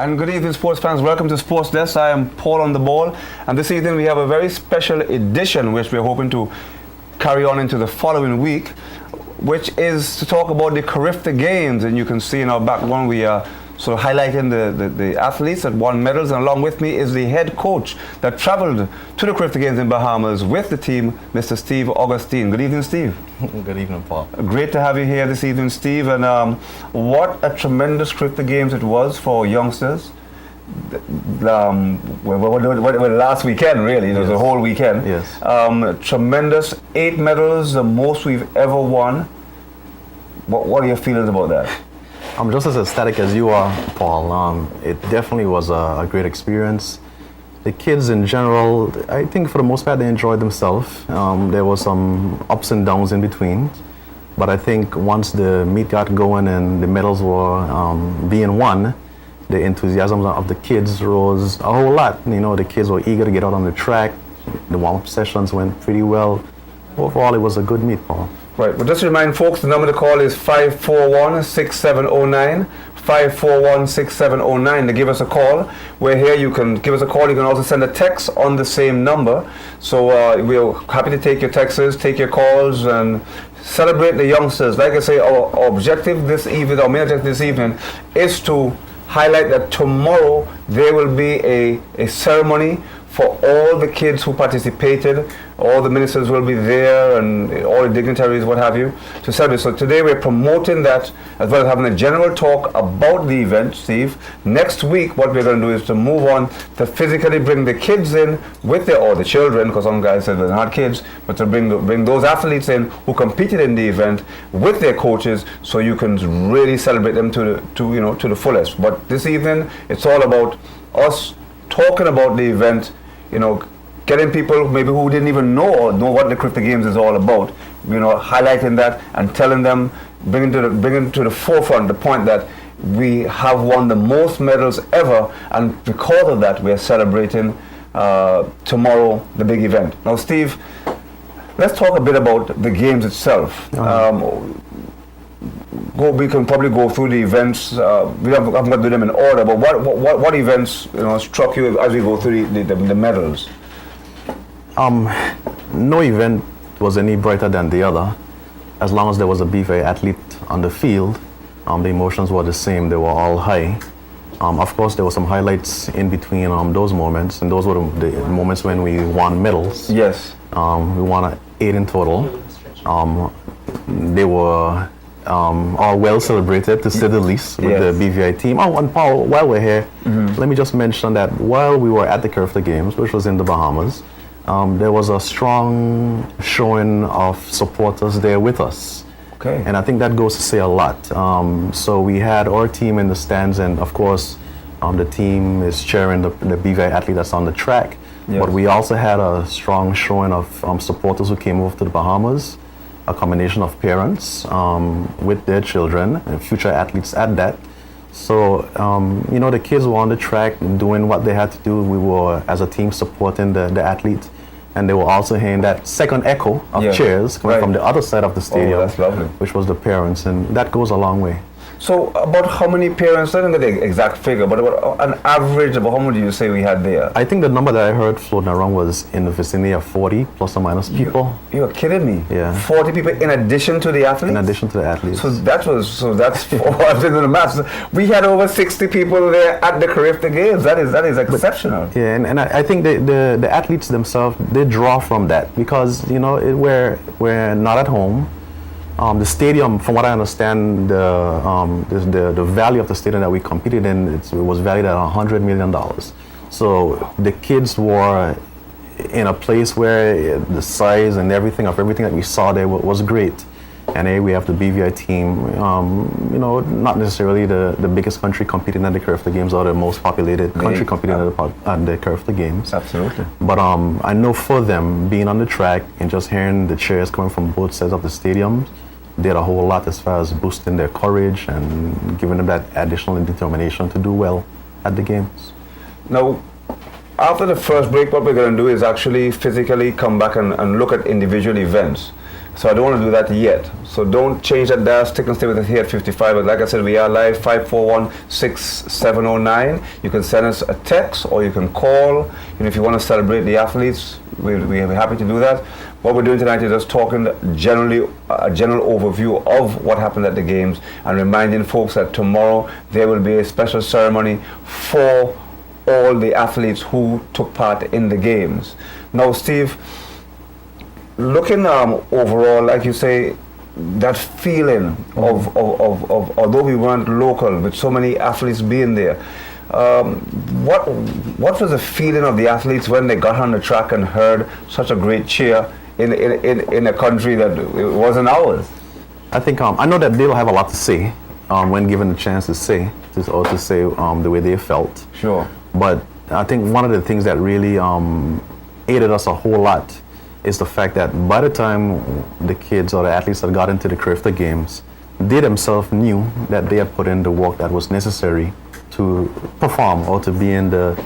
And good evening, sports fans. Welcome to Sports Desk. I am Paul on the ball, and this evening we have a very special edition which we're hoping to carry on into the following week, which is to talk about the Carifta Games. And you can see in our background we are sort of highlighting the athletes that won medals, and along with me is the head coach that traveled to the Carifta Games in Bahamas with the team, Mr. Steve Augustine. Good evening, Steve. Good evening, Paul. Great to have you here this evening, Steve. And what a tremendous Carifta Games it was for youngsters. Last weekend, really. It was a whole weekend. Yes. Tremendous 8 medals, the most we've ever won. What are your feelings about that? I'm just as ecstatic as you are, Paul. It definitely was a great experience. The kids in general, I think for the most part, they enjoyed themselves. There was some ups and downs in between. But I think once the meet got going and the medals were being won, the enthusiasm of the kids rose a whole lot. You know, the kids were eager to get out on the track. The warm-up sessions went pretty well. Overall, it was a good meet, Paul. Right, but just to remind folks, the number to call is 541-6709, 541-6709 to give us a call. We're here, you can give us a call, you can also send a text on the same number. So we're happy to take your texts, take your calls, and celebrate the youngsters. Like I say, our objective this evening, our main objective this evening, is to highlight that tomorrow there will be a ceremony for all the kids who participated. All the ministers will be there and all the dignitaries, what have you, to celebrate. So today we're promoting that as well as having a general talk about the event, Steve. Next week what we're going to do is to move on to physically bring the kids in with or the children, because some guys said they're not kids, but to bring those athletes in who competed in the event with their coaches, so you can really celebrate them to the fullest. But this evening it's all about us talking about the event, getting people maybe who didn't even know what the Carifta Games is all about, highlighting that and telling them, bringing to the forefront the point that we have won the most medals ever, and because of that we are celebrating tomorrow, the big event. Now, Steve, let's talk a bit about the games itself. We can probably go through the events. We haven't got to do them in order, but what events struck you as we go through the medals? No event was any brighter than the other. As long as there was a BVI athlete on the field, the emotions were the same. They were all high. Of course, there were some highlights in between those moments, and those were the moments when we won medals. Yes. We won 8 in total. They were all well celebrated, to say the least, with the BVI team. And Paul, while we're here, let me just mention that while we were at the Carifta Games, which was in the Bahamas, there was a strong showing of supporters there with us. Okay. And I think that goes to say a lot. So we had our team in the stands, and of course, the team is cheering the BVI athlete that's on the track. Yes. But we also had a strong showing of supporters who came over to the Bahamas, a combination of parents with their children, and future athletes at that. So, the kids were on the track doing what they had to do. We were, as a team, supporting the athletes. And they were also hearing that second echo of cheers coming from the other side of the stadium, that's lovely, which was the parents. And that goes a long way. So about how many parents, I don't know the exact figure, but about an average, about how many do you say we had there? I think the number that I heard floating around was in the vicinity of 40 plus or minus people. You're kidding me? Yeah. 40 people in addition to the athletes? In addition to the athletes. So that's I was in the maths. We had over 60 people there at the Carifta Games. That is exceptional. Yeah, and I think the athletes themselves, they draw from that because, we're not at home. The stadium, from what I understand, the value of the stadium that we competed in, it was valued at $100 million. So the kids were in a place where the size and everything that we saw there was great. And here we have the BVI team, not necessarily the biggest country competing at the Carifta Games or the most populated country competing at the Carifta Games. Absolutely. But I know for them, being on the track and just hearing the cheers coming from both sides of the stadium did a whole lot as far as boosting their courage and giving them that additional determination to do well at the games. Now, after the first break, what we're going to do is actually physically come back and look at individual events. So I don't want to do that yet. So don't change that dial. Stick and stay with us here at 55. But like I said, we are live 541-6709. You can send us a text or you can call. And if you want to celebrate the athletes, we'll be happy to do that. What we're doing tonight is just talking generally, a general overview of what happened at the games and reminding folks that tomorrow there will be a special ceremony for all the athletes who took part in the games. Now, Steve, looking overall, like you say, that feeling of although we weren't local, with so many athletes being there, what was the feeling of the athletes when they got on the track and heard such a great cheer in a country that it wasn't ours? I think I know that they'll have a lot to say when given the chance to say the way they felt. Sure. But I think one of the things that really aided us a whole lot is the fact that by the time the kids or the athletes that got into the Carifta games, they themselves knew that they had put in the work that was necessary to perform or to be in the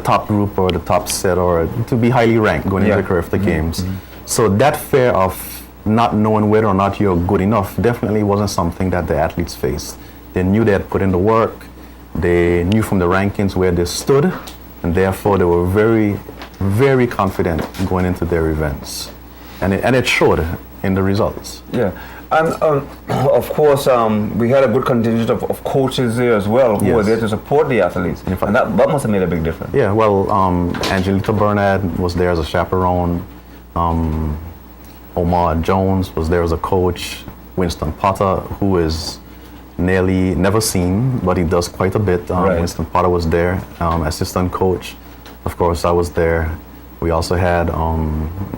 top group or the top set or to be highly ranked going into the Carifta games. So that fear of not knowing whether or not you're good enough definitely wasn't something that the athletes faced. They knew they had put in the work. They knew from the rankings where they stood, and therefore they were very, very confident going into their events. And it showed in the results. Yeah. And of course, we had a good contingent of coaches there as well who were there to support the athletes. And that must have made a big difference. Yeah, well, Angelita Bernard was there as a chaperone. Omar Jones was there as a coach. Winston Potter, who is nearly never seen, but he does quite a bit. Winston Potter was there, assistant coach. Of course, I was there. We also had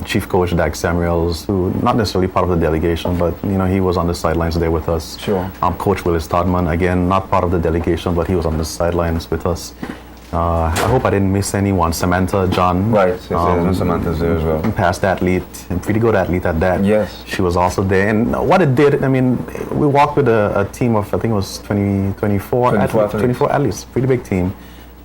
Chief Coach Dak Samuels, who not necessarily part of the delegation, but he was on the sidelines there with us. Sure. Coach Willis Todman, again, not part of the delegation, but he was on the sidelines with us. I hope I didn't miss anyone. Samantha John. Right, Samantha's there as well. Past athlete, and pretty good athlete at that. Yes. She was also there. And what it did, we walked with a team of, I think it was 24 athletes, pretty big team.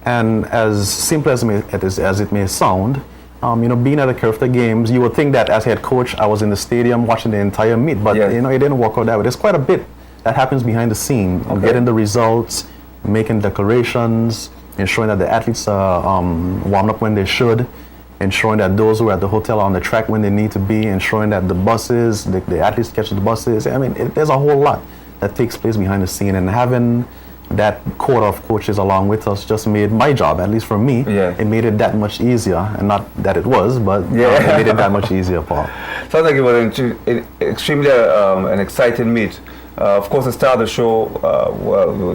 And as simple as it may sound, being at the Carifta games, you would think that as head coach, I was in the stadium watching the entire meet, but it didn't work out that way. There's quite a bit that happens behind the scene, getting the results, making declarations, ensuring that the athletes are warmed up when they should, ensuring that those who are at the hotel are on the track when they need to be, ensuring that the buses, the athletes catch the buses. There's a whole lot that takes place behind the scene, and having that core of coaches along with us just made my job, at least for me, it made it that much easier. And not that it was, but it made it that much easier, Paul. Sounds like it was extremely an exciting meet. Of course, the star of the show,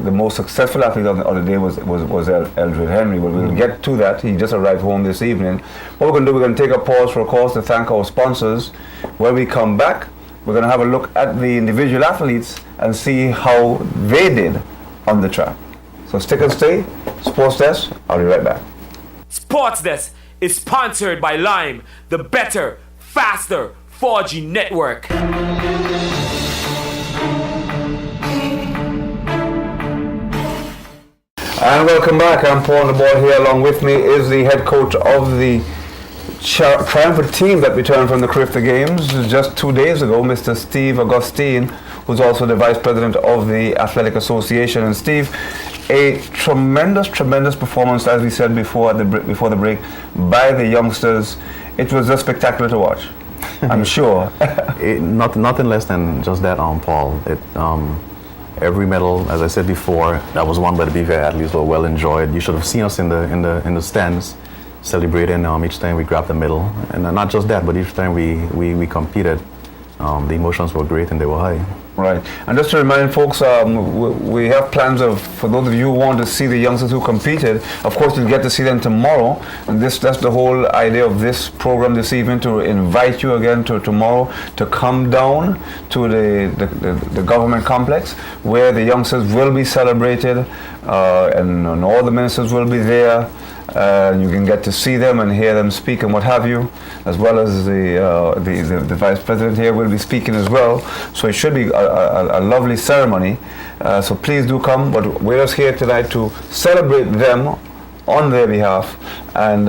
the most successful athlete on the day was Eldred Henry. But we'll get to that. He just arrived home this evening. What we're going to do, we're going to take a pause for a cause to thank our sponsors. When we come back, we're going to have a look at the individual athletes and see how they did on the track. So stick and stay. Sports Desk, I'll be right back. Sports Desk is sponsored by Lime, the better, faster 4G network. And welcome back. I'm Paul the Ball here. Along with me is the head coach of the triumphant team that returned from the Carifta Games just 2 days ago, Mr. Steve Augustine, who's also the vice president of the Athletic Association. And Steve, a tremendous performance, as we said before the break, by the youngsters. It was just spectacular to watch, I'm sure. Nothing less than just that, Paul. Every medal, as I said before, that was won by the BVI athletes were well enjoyed. You should have seen us in the stands celebrating each time we grabbed the medal. And not just that, but each time we competed, the emotions were great and they were high. Right. And just to remind folks, we have plans for those of you who want to see the youngsters who competed, of course you'll get to see them tomorrow. And that's the whole idea of this program this evening, to invite you again to tomorrow to come down to the government complex where the youngsters will be celebrated and all the ministers will be there. You can get to see them and hear them speak and what have you, as well as the vice president here will be speaking as well. So it should be a lovely ceremony. So please do come. But we're just here tonight to celebrate them on their behalf and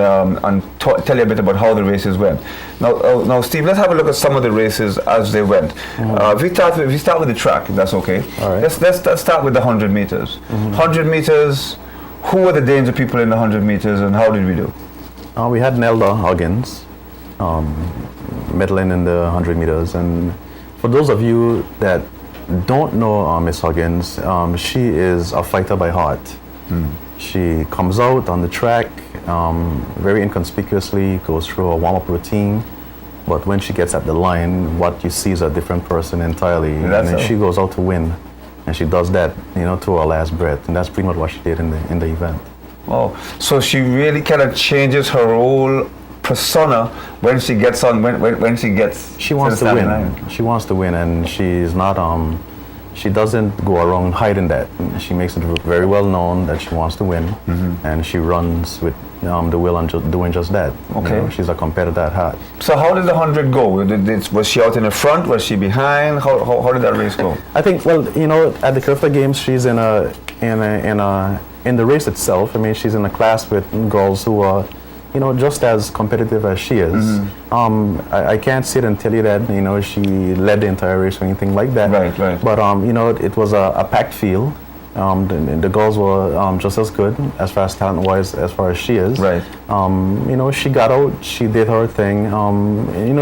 tell you a bit about how the races went. Now, Steve, let's have a look at some of the races as they went. If we start with the track, if that's okay. All right. Let's start with the 100 meters. 100 meters. Who were the danger people in the 100 meters, and how did we do? We had Nelda Huggins medaling in the 100 meters, and for those of you that don't know Miss Huggins, she is a fighter by heart. She comes out on the track very inconspicuously, goes through a warm-up routine, but when she gets at the line, what you see is a different person entirely, and then she goes out to win, and she does that, to her last breath, and that's pretty much what she did in the event. Oh, so she really kind of changes her whole persona when she gets on, when she gets. She wants to win. She wants to win, and she's not. She doesn't go around hiding that. She makes it very well known that she wants to win, and she runs with the will on doing just that. Okay. She's a competitor at heart. So how did the 100 go? Was she out in the front? Was she behind? How did that race go? I think, well, at the Carifta Games, she's in the race itself. I mean, she's in a class with girls who are, just as competitive as she is. I can't sit and tell you that, she led the entire race or anything like that. Right. But, it was a packed field. The girls were just as good as far as talent-wise as far as she is. Right. She got out, she did her thing,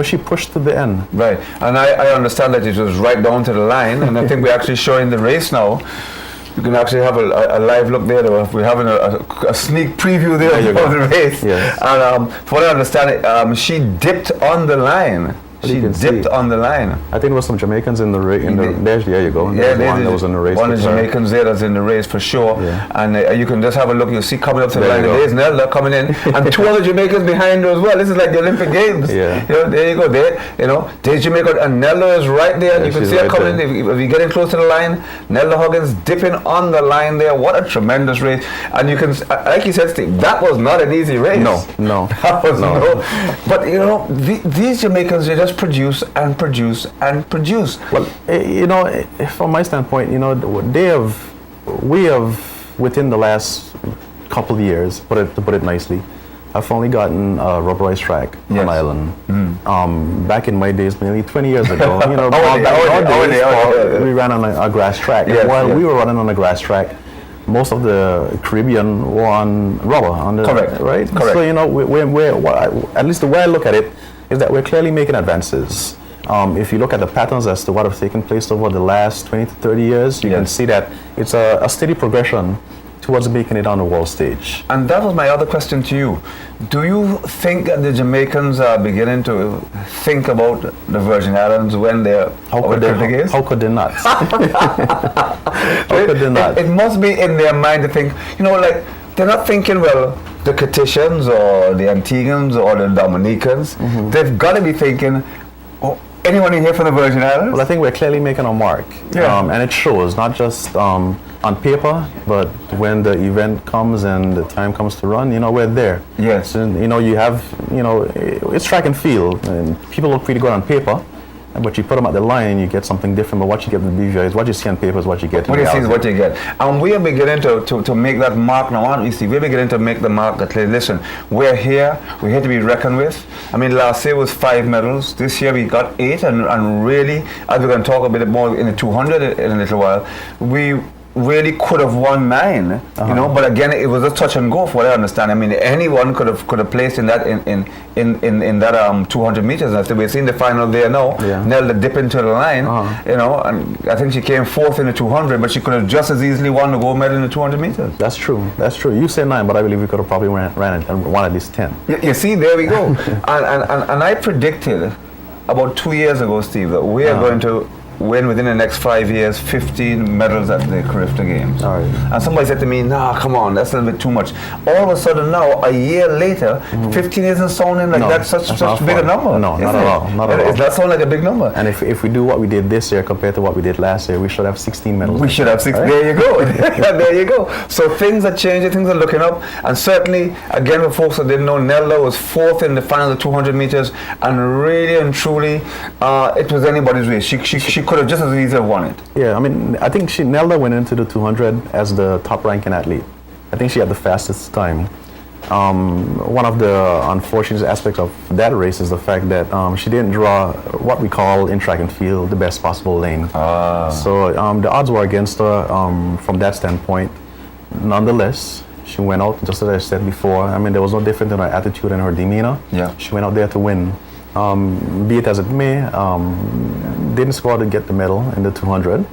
she pushed to the end. Right. And I understand that it was right down to the line, and I think we're actually showing the race now. You can actually have a live look there. We're having a sneak preview there of the race. Yes. And from what I understand, she dipped on the line. She dipped on the line. I think there was some Jamaicans in the race. There you go. Yeah, one that was in the race. One of the Jamaicans there that's in the race for sure. Yeah. And you can just have a look. You'll see coming up to the line. There's Nelda coming in, and two other Jamaicans behind her as well. This is like the Olympic Games. Yeah. There you go. There's Jamaica, and Nelda is right there. And you can see her coming in. If you're getting close to the line, Nelda Huggins dipping on the line there. What a tremendous race! And you can, like you said, Steve, that was not an easy race. No. That was no. But these Jamaicans, they just produce and produce and produce. Well, from my standpoint, we have within the last couple of years, to put it nicely, I've only gotten a rubberized track on island. Back in my days, nearly 20 years ago, we ran on a grass track. Yes, and while yes. we were running on a grass track, most of the Caribbean were on rubber. Correct. Right? Correct. So, we're at least the way I look at it is that we're clearly making advances. If you look at the patterns as to what have taken place over the last 20 to 30 years, you can see that it's a steady progression towards making it on the world stage. And that was my other question to you. Do you think that the Jamaicans are beginning to think about the Virgin Islands when they're How could they not? It must be in their mind to think, they're not thinking, well, the Catitians or the Antiguans or the Dominicans. They've got to be thinking, anyone in here from the Virgin Islands? Well, I think we're clearly making a mark. Yeah. And it shows, not just on paper, but when the event comes and the time comes to run, we're there. Yes. And, you have, it's track and field, and people look pretty good on paper, but you put them at the line, you get something different. But what you get in the BVI is what you see on paper is what you get. What you see is what you get. And we are beginning to make that mark now, aren't we, Steve? We're beginning to make the mark that, listen, we're here to be reckoned with. I mean, last year was 5 medals. This year we got 8, and really, as we're going to talk a bit more in the 200 in a little while, we really could have won 9, but again, it was a touch and go, for what I understand. I mean, anyone could have placed in that in that 200 meters. And we've seen the final there now. Yeah. Nelda dip into the line, and I think she came 4th in the 200, but she could have just as easily won the gold medal in the 200 meters. That's true. You say 9, but I believe we could have probably ran it and won at least 10. You see, there we go. and I predicted about 2 years ago, Steve, that we are going to win within the next 5 years 15 medals at the Carifta Games. All right. And somebody said to me, nah, come on, that's a little bit too much. All of a sudden now, a year later, 15 isn't sounding like that's such big a number. No, not at all. Not at all. It does sound like a big number. And if we do what we did this year compared to what we did last year, we should have 16 medals. We should have 16. Right? There you go. There you go. So things are changing, things are looking up. And certainly, again, for folks that didn't know, Nelda was 4th in the final of the 200 meters. And really and truly, it was anybody's race. She could have just as easily won it. Yeah, I mean, I think Nelda went into the 200 as the top ranking athlete. I think she had the fastest time. One of the unfortunate aspects of that race is the fact that she didn't draw what we call in track and field the best possible lane. So the odds were against her from that standpoint. Nonetheless, she went out, just as I said before. I mean, there was no difference in her attitude and her demeanor. Yeah. She went out there to win. Be it as it may, didn't score to get the medal in the 200.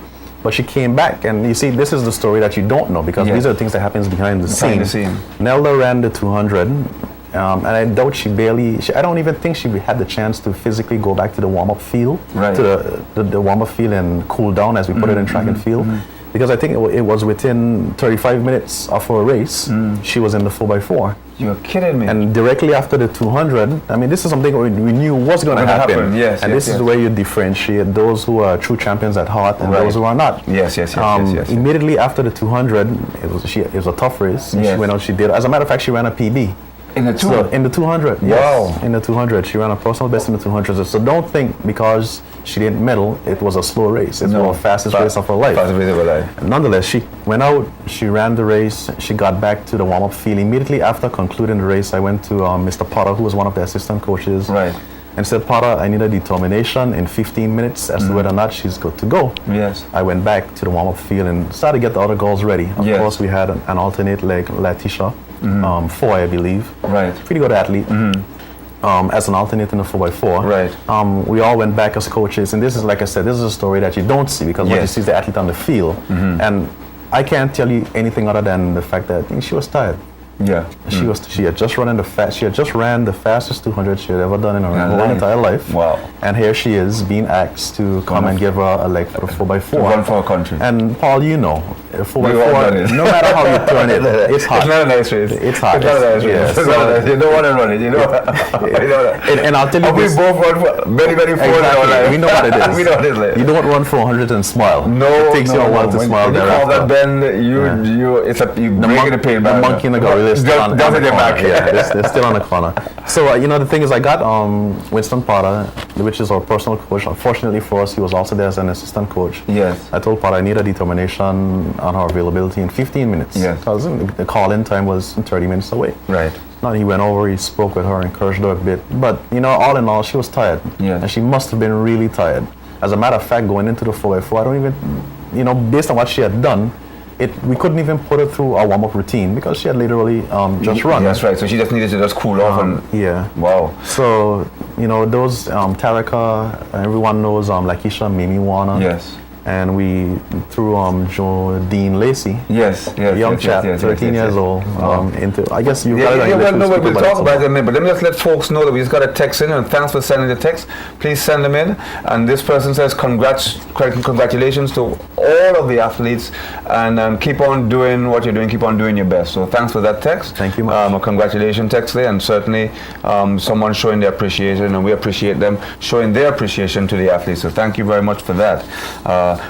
But she came back, and you see, this is the story that you don't know, because these are the things that happens behind the scene. Nelda ran the 200, and I doubt I don't even think she had the chance to physically go back to the warm-up field, to the warm-up field and cool down, as we put it in track and field. Because I think it was within 35 minutes of her race, she was in the 4x4. You're kidding me. And directly after the 200, I mean, this is something we knew was going to happen. Yes, and this is where you differentiate those who are true champions at heart and those who are not. Yes. Immediately after the 200, it was a tough race. She went out, she did. As a matter of fact, she ran a PB. In the 200? In the 200, yes. Wow. In the 200. She ran a personal best in the 200. So don't think because she didn't medal, it was a slow race. It was the fastest race of her life. Fastest race of her life. Nonetheless, she went out, she ran the race, she got back to the warm-up field. Immediately after concluding the race, I went to Mr. Potter, who was one of the assistant coaches. Right. And said, Potter, I need a determination in 15 minutes as to whether or not she's good to go. Yes. I went back to the warm-up field and started to get the other girls ready. Of course, we had an alternate leg, Letitia, 4, I believe. Right. Pretty good athlete. As an alternate in the 4x4. Right. We all went back as coaches, and this is, like I said, this is a story that you don't see, because what you see is the athlete on the field. And I can't tell you anything other than the fact that she was tired. Yeah. She had just ran the fastest 200 she had ever done in her whole entire life. Wow. And here she is being asked to come and give her a leg for the 4x4. Run for her country. And Paul, you know, 4x4, no matter how you turn it, it's hot. It's not a nice race. It's hot. It's not a nice race. You don't want to run it, you know. You know that. And I'll tell you this. We both run for many 400. We know what it is. We know what it is like. You don't run 400 and smile. No, it takes you a while to smile thereafter. You call that bend, you break the pain. The monkey and the gorilla is still on the corner. They're still on the corner. So, the thing is, I got Winston Potter, which is our personal coach. Unfortunately for us, he was also there as an assistant coach. Yes. I told Potter I need a determination on her availability in 15 minutes. Yes. Because the call-in time was 30 minutes away. Right. Now he went over, he spoke with her, encouraged her a bit. But, all in all, she was tired. Yeah. And she must have been really tired. As a matter of fact, going into the 4x4, I don't even, based on what she had done, we couldn't even put her through our warm-up routine because she had literally just run. That's right. So she just needed to just cool off and... Yeah. Wow. So, those, Tarika, everyone knows Lakeisha, Mimi Warner. Yes. And we threw Dean Lacey. Yes. Young chap, 13 years old. I guess you got it. We'll talk about it in a minute. But let me just let folks know that we just got a text in, and thanks for sending the text. Please send them in. And this person says congratulations to all of the athletes, and keep on doing what you're doing. Keep on doing your best. So thanks for that text. Thank you much. A congratulations text there, and certainly someone showing their appreciation, and we appreciate them showing their appreciation to the athletes. So thank you very much for that.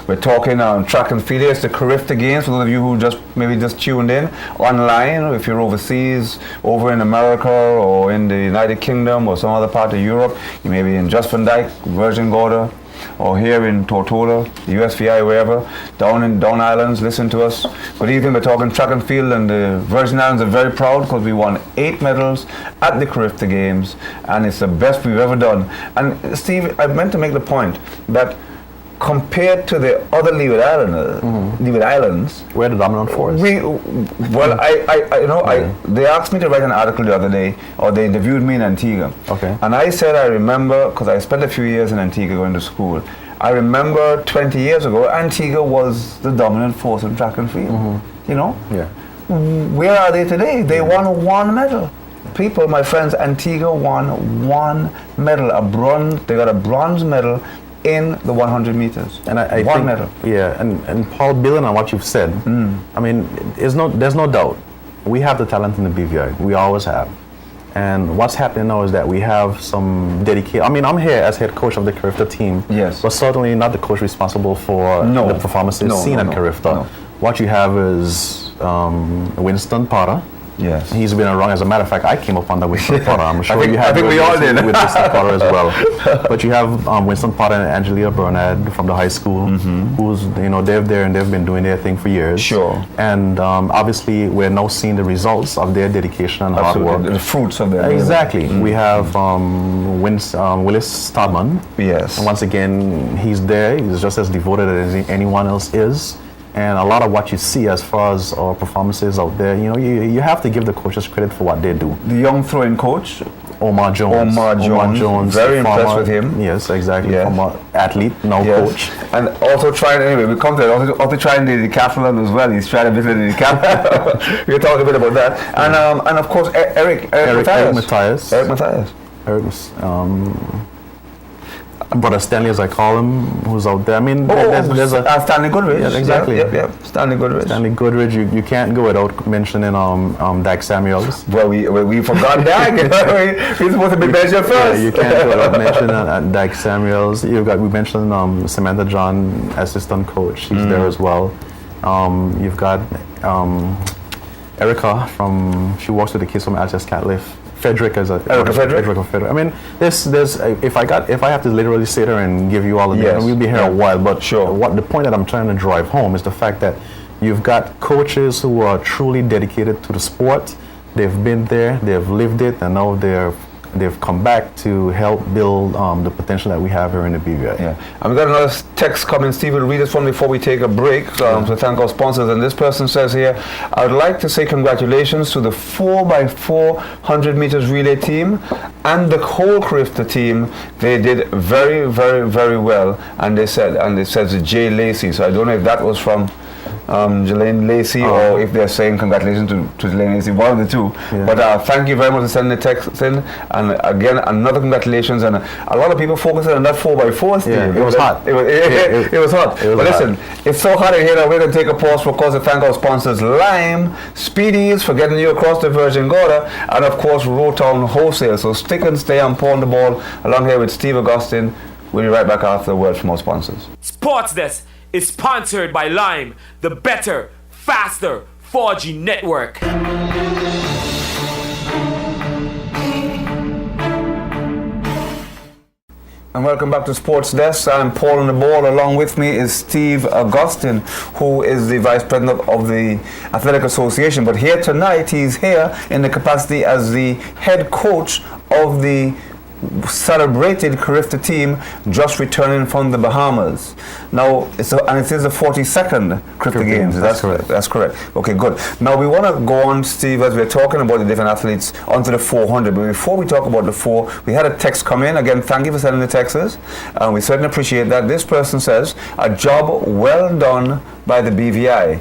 We're talking track and field. It's the Carifta Games. For those of you who just tuned in online, if you're overseas, over in America or in the United Kingdom or some other part of Europe, you may be in Just Van Dyke, Virgin Gorda, or here in Tortola, the USVI, wherever, down islands, listen to us. Good evening, we're talking track and field, and the Virgin Islands are very proud because we won 8 medals at the Carifta Games, and it's the best we've ever done. And Steve, I meant to make the point that compared to the other Leeward Islands, we're the dominant force. They asked me to write an article the other day, or they interviewed me in Antigua. Okay. And I said I remember, because I spent a few years in Antigua going to school, I remember 20 years ago, Antigua was the dominant force in track and field. Yeah. Where are they today? They won 1 medal. People, my friends, Antigua won 1 medal, they got a bronze medal in the 100 meters. And I one think, medal. Yeah, and Paul, building on what you've said, I mean, there's no doubt. We have the talent in the BVI. We always have. And what's happening now is that we have some dedicated... I mean, I'm here as head coach of the Carifta team. Yes. But certainly not the coach responsible for the performances seen at Carifta. No. What you have is Winston Potter, Yes. He's been around. As a matter of fact, I came up under Winston Potter. I'm sure you have. I think we all did. With Winston Potter as well. But you have Winston Potter and Angelia Bernard from the high school, who's, they're there and they've been doing their thing for years. Sure. And obviously, we're now seeing the results of their dedication and hard work. The fruits of their Exactly. We have Willis Stadman. Yes. And once again, he's there. He's just as devoted as anyone else is. And a lot of what you see as far as our performances out there, you have to give the coaches credit for what they do. The young throwing coach, Omar Jones. Very impressed with him. Yes, exactly. Yes. Former athlete, now coach. And also trying, anyway, we come to it, also trying the decathlon as well. He's trying to visit the decathlon. We'll talk a bit about that. And of course, Eric Matthias. Brother Stanley, as I call him, who's out there. I mean, there's a Stanley Goodrich. Yeah, exactly. Yep. Stanley Goodrich. Stanley Goodrich. You can't go without mentioning Dag Samuels. Well, we forgot Dag. We're supposed to be mentioned first. Yeah, you can't go without mentioning Dag Samuels. We mentioned Samantha John, assistant coach. She's there as well. You've got Erica she works with the kids from Altus Catliff. Frederick. I mean, there's if I have to literally sit here and give you all of that, we'll be here a while. But what the point that I'm trying to drive home is the fact that you've got coaches who are truly dedicated to the sport. They've been there, they've lived it, and now they've come back to help build the potential that we have here in the BVI. Yeah, and we got another text coming. Steve will read this one before we take a break. So thank our sponsors. And this person says here, I would like to say congratulations to the 4x4 100 meters relay team and the whole Carifta team. They did very, very, very well. And it says Jay Lacey. So I don't know if that was from Jelaine Lacey, or if they're saying congratulations to Jelaine Lacey, one of the two. Yeah. But thank you very much for sending the text in. And again, another congratulations. And a lot of people focusing on that 4x4. Yeah, it was hot. It was hot. But listen, it's so hot in here that we're going to take a pause for cause to thank our sponsors, Lime, Speedies for getting you across the Virgin Gorda, and of course, Rotown Wholesale. So stick and stay and pawn the ball along here with Steve Augustine. We'll be right back after the word from our sponsors. Sports Desk is sponsored by Lime, the better, faster 4G network. And welcome back to Sports Desk. I'm Paul on the ball. Along with me is Steve Augustine, who is the Vice President of the Athletic Association. But here tonight, he's here in the capacity as the head coach of the celebrated Carifta team just returning from the Bahamas. Now, it is the 42nd Carifta Games. That's correct. That's correct. Okay, good. Now, we want to go on, Steve, as we're talking about the different athletes, onto the 400. But before we talk about the 4, we had a text come in. Again, thank you for sending the texts. We certainly appreciate that. This person says, a job well done by the BVI.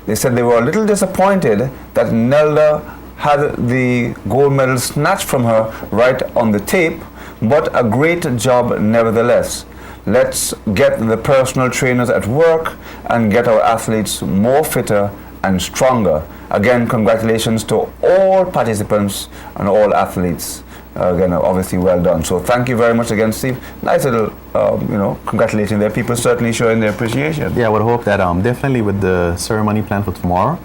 They said they were a little disappointed that Nelda had the gold medal snatched from her right on the tape, but a great job nevertheless. Let's get the personal trainers at work and get our athletes more fitter and stronger. Again, congratulations to all participants and all athletes. Again, obviously well done. So thank you very much again, Steve. Nice little, congratulating there. People certainly showing their appreciation. Yeah, I would hope that definitely with the ceremony planned for tomorrow,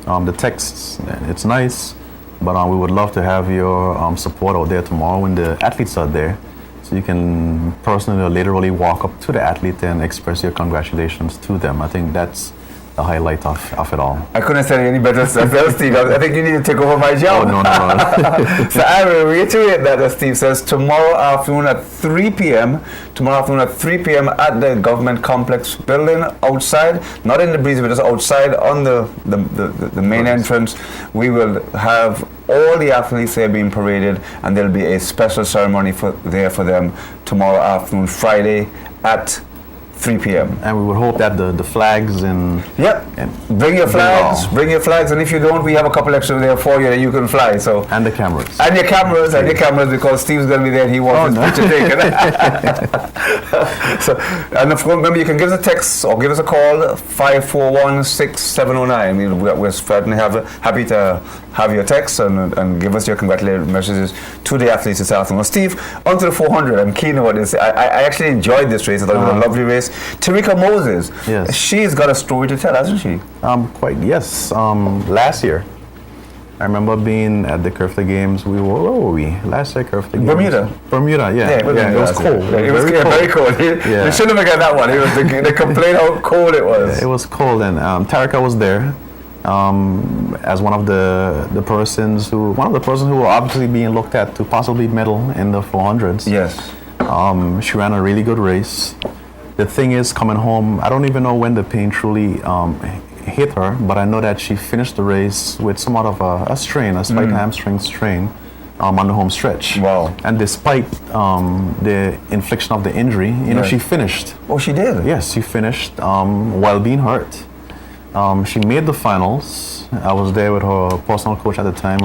the texts, it's nice. But we would love to have your support out there tomorrow when the athletes are there. So you can personally or literally walk up to the athlete and express your congratulations to them. I think that's the highlight of it all. I couldn't say any better, Steve. I think you need to take over my job. Oh, no. So I will reiterate that, as Steve says, tomorrow afternoon at 3 p.m. at the government complex building outside, not in the breeze, but just outside on the main entrance. We will have all the athletes there being paraded, and there'll be a special ceremony for them tomorrow afternoon, Friday at 3 p.m. And we would hope that the flags and... Yep. And bring your flags, and if you don't, we have a couple extra there for you that you can fly. So and the cameras. And your cameras, because Steve's going to be there and he wants his picture taken. So, and of course, remember, you can give us a text or give us a call, 541-6709. We're certainly happy to have your texts and give us your congratulatory messages to the athletes this afternoon. Well, Steve, onto the 400. I'm keen about this. I actually enjoyed this race. I thought it was a lovely race. Tarika Moses, yes. She's got a story to tell, hasn't she? Yes. Last year, I remember being at the Carifta games. Where were we? Last year, Carifta games. Bermuda, yeah. It was cold. It was very cold. They shouldn't forget that one. They complained how cold it was. It was cold, and Tarika was there as one of the persons who were obviously being looked at to possibly medal in the 400s. Yes. She ran a really good race. The thing is, coming home, I don't even know when the pain truly hit her, but I know that she finished the race with somewhat of a strain, a slight hamstring strain on the home stretch. Wow. And despite the infliction of the injury, she finished. Oh, she did? Yes, she finished while being hurt. She made the finals. I was there with her personal coach at the time,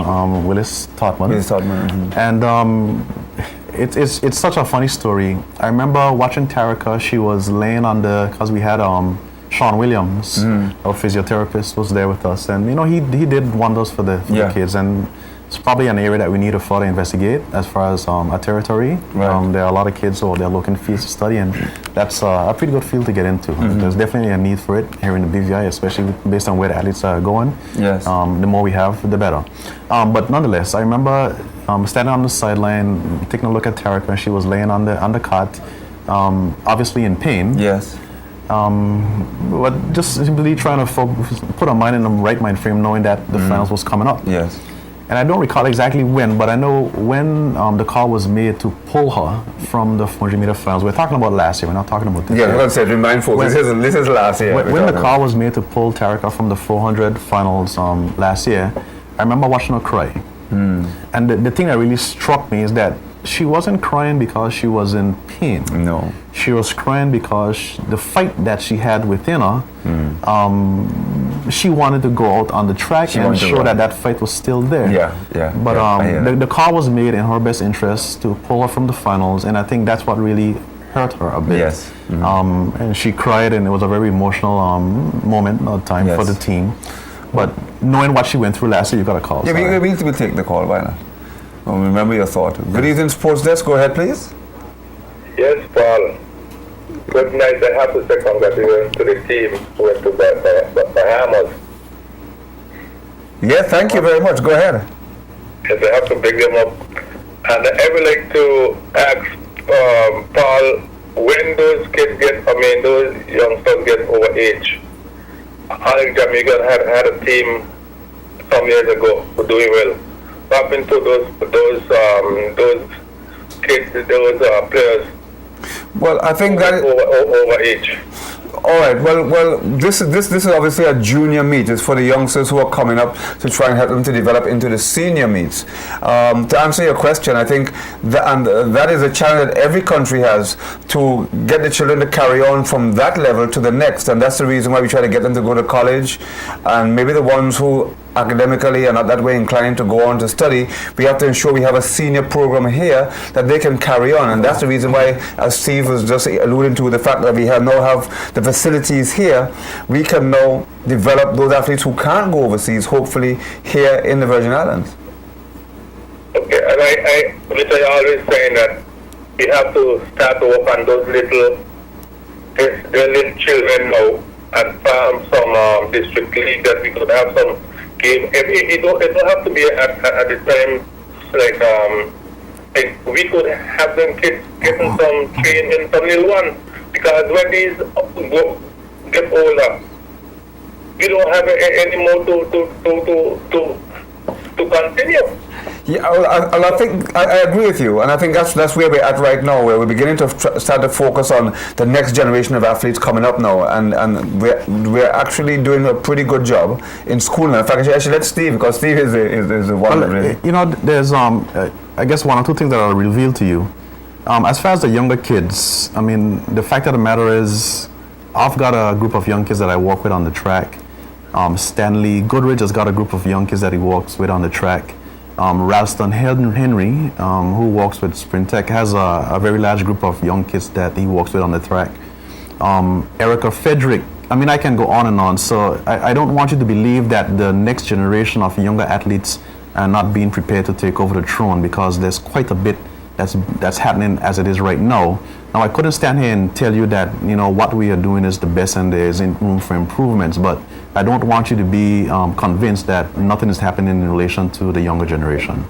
Willis Totman. And it's such a funny story. I remember watching Tarika. She was laying because we had Sean Williams, our physiotherapist, was there with us, and he did wonders for the kids, and it's probably an area that we need to further investigate as far as a territory. Right. There are a lot of kids over there looking fields to study, and that's a pretty good field to get into. There's definitely a need for it here in the BVI, especially based on where the athletes are going. Yes. The more we have, the better. But nonetheless, I remember standing on the sideline, taking a look at Tarika, and she was laying on the cot, obviously in pain. Yes. But just simply trying to put her mind in the right mind frame, knowing that the finals was coming up. Yes. And I don't recall exactly when, but I know when the call was made to pull her from the 400-meter finals. We're talking about last year. We're not talking about this year. Yeah, I said, remind folks, this is last year. When the call was made to pull Tarika from the 400 finals last year, I remember watching her cry. And the thing that really struck me is that she wasn't crying because she was in pain. No. She was crying because the fight that she had within her, she wanted to go out on the track and show that fight was still there. Yeah. But the call was made in her best interest to pull her from the finals, and I think that's what really hurt her a bit. Yes. And she cried, and it was a very emotional moment, time for the team. But knowing what she went through last year, you got a call. Yeah, we'll take the call. Why not? Well, remember your thought. Good evening, Sports Desk. Go ahead, please. Yes, Paul. Good night. I have to say congratulations to the team who went to Bahamas. Yes, thank you very much. Go ahead. Yes, I have to big them up. And I would like to ask Paul, when those those youngsters get over age. I think Jamaica had a team some years ago who doing well. What happened to those kids, those players? Well, I think that over age. All right. Well. This is obviously a junior meet. It's for the youngsters who are coming up to try and help them to develop into the senior meets. To answer your question, I think that is a challenge that every country has to get the children to carry on from that level to the next, and that's the reason why we try to get them to go to college, and maybe the ones who academically are not that way inclined to go on to study, we have to ensure we have a senior program here that they can carry on, and that's the reason why, as Steve was just alluding to, the fact that we now have the facilities here, we can now develop those athletes who can't go overseas, hopefully here in the Virgin Islands. Okay, and which I always saying that we have to start to work on those little children now and form some district league that we could have some game. It don't have to be at the time like we could have them kids getting some training, some little one, because when these get older, we don't have any more to continue. Yeah, I think I agree with you, and I think that's where we're at right now, where we're beginning to start to focus on the next generation of athletes coming up now, and we're actually doing a pretty good job in school now. In fact, I should let Steve, because Steve is the one that really. There's I guess one or two things that I'll reveal to you. As far as the younger kids, I mean, the fact of the matter is, I've got a group of young kids that I work with on the track. Stanley Goodrich has got a group of young kids that he works with on the track. Ralston Henry, who works with Sprint Tech, has a very large group of young kids that he works with on the track. Erica Frederick, I mean, I can go on and on. So I don't want you to believe that the next generation of younger athletes are not being prepared to take over the throne, because there's quite a bit that's happening as it is right now. Now, I couldn't stand here and tell you that, you know, what we are doing is the best and there is room for improvements, but I don't want you to be convinced that nothing is happening in relation to the younger generation.